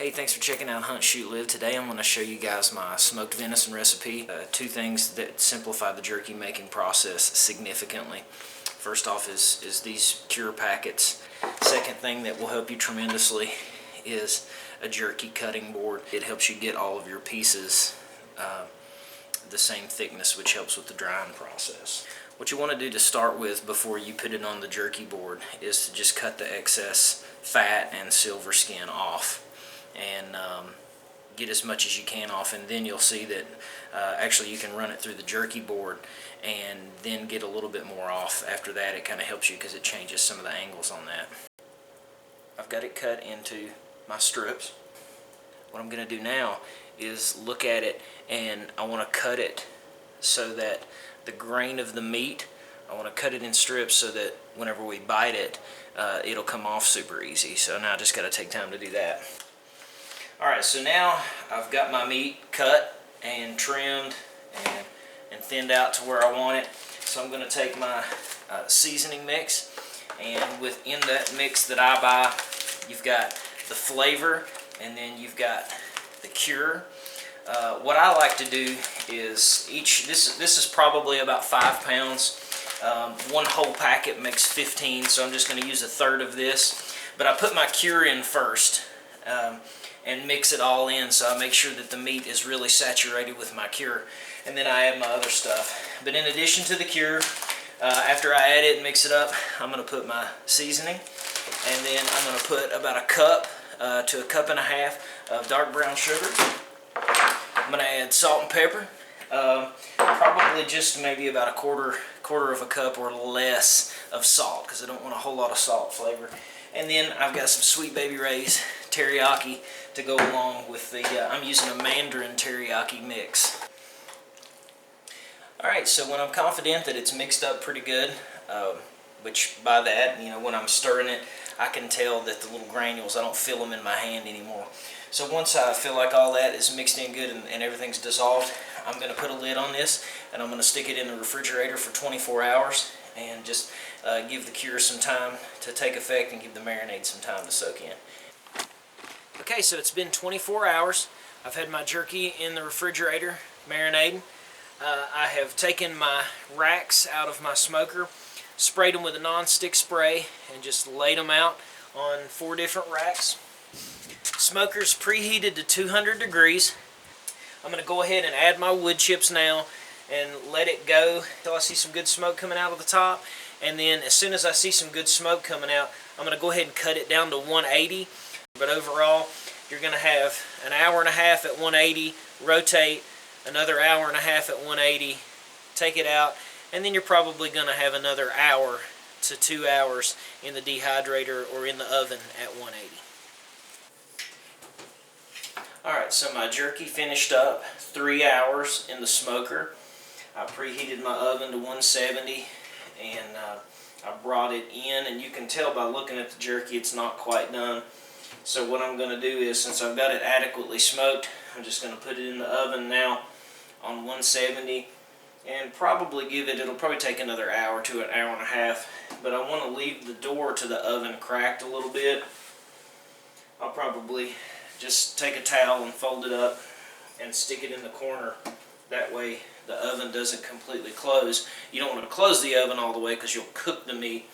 Hey, thanks for checking out Hunt, Shoot, Live. Today I'm going to show you guys my smoked venison recipe. Two things that simplify the jerky making process significantly. First off is these cure packets. Second thing that will help you tremendously is a jerky cutting board. It helps you get all of your pieces the same thickness, which helps with the drying process. What you want to do to start with before you put it on the jerky board is to just cut the excess fat and silver skin off and get as much as you can off, and then you'll see that actually you can run it through the jerky board and then get a little bit more off. After that, it kind of helps you because it changes some of the angles on that. I've got it cut into my strips. What I'm going to do now is look at it, and I want to cut it so that the grain of the meat, I want to cut it in strips so that whenever we bite it, it'll come off super easy. So now I just got to take time to do that. Alright, so now I've got my meat cut and trimmed and thinned out to where I want it. So I'm going to take my seasoning mix, and within that mix that I buy, you've got the flavor and then you've got the cure. What I like to do is this is probably about 5 pounds. One whole packet makes 15, so I'm just going to use a third of this. But I put my cure in first and mix it all in, so I make sure that the meat is really saturated with my cure, and then I add my other stuff. But in addition to the cure, after I add it and mix it up, I'm going to put my seasoning, and then I'm going to put about a cup to a cup and a half of dark brown sugar. I'm going to add salt and pepper, probably just maybe about a quarter of a cup or less of salt, because I don't want a whole lot of salt flavor. And then I've got some Sweet Baby Ray's teriyaki to go along with the, I'm using a Mandarin teriyaki mix. Alright, so when I'm confident that it's mixed up pretty good, which by that, you know, when I'm stirring it, I can tell that the little granules, I don't feel them in my hand anymore. So once I feel like all that is mixed in good and everything's dissolved, I'm going to put a lid on this, and I'm going to stick it in the refrigerator for 24 hours and just give the cure some time to take effect and give the marinade some time to soak in. Okay, so it's been 24 hours. I've had my jerky in the refrigerator marinating. I have taken my racks out of my smoker, sprayed them with a non-stick spray, and just laid them out on 4 different racks. Smoker's preheated to 200 degrees. I'm going to go ahead and add my wood chips now and let it go until I see some good smoke coming out of the top. And then as soon as I see some good smoke coming out, I'm going to go ahead and cut it down to 180. But overall, you're going to have an hour and a half at 180, rotate, another hour and a half at 180, take it out, and then you're probably going to have another hour to 2 hours in the dehydrator or in the oven at 180. Alright, so my jerky finished up 3 hours in the smoker. I preheated my oven to 170, and I brought it in, and you can tell by looking at the jerky it's not quite done. So what I'm going to do is, since I've got it adequately smoked, I'm just going to put it in the oven now on 170 and probably it'll probably take another hour to an hour and a half, but I want to leave the door to the oven cracked a little bit. I'll probably just take a towel and fold it up and stick it in the corner. That way the oven doesn't completely close. You don't want to close the oven all the way because you'll cook the meat.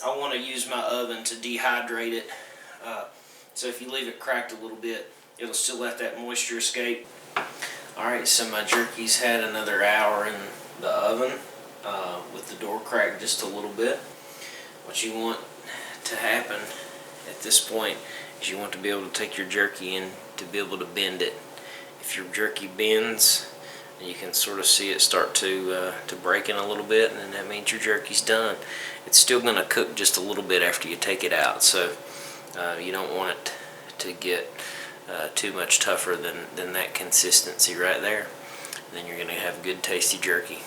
I want to use my oven to dehydrate it. So if you leave it cracked a little bit, it'll still let that moisture escape. Alright, so my jerky's had another hour in the oven with the door cracked just a little bit. What you want to happen at this point is you want to be able to take your jerky and to be able to bend it. If your jerky bends, you can sort of see it start to break in a little bit, and then that means your jerky's done. It's still going to cook just a little bit after you take it out, so you don't want it to get too much tougher than that consistency right there. Then you're going to have good tasty jerky.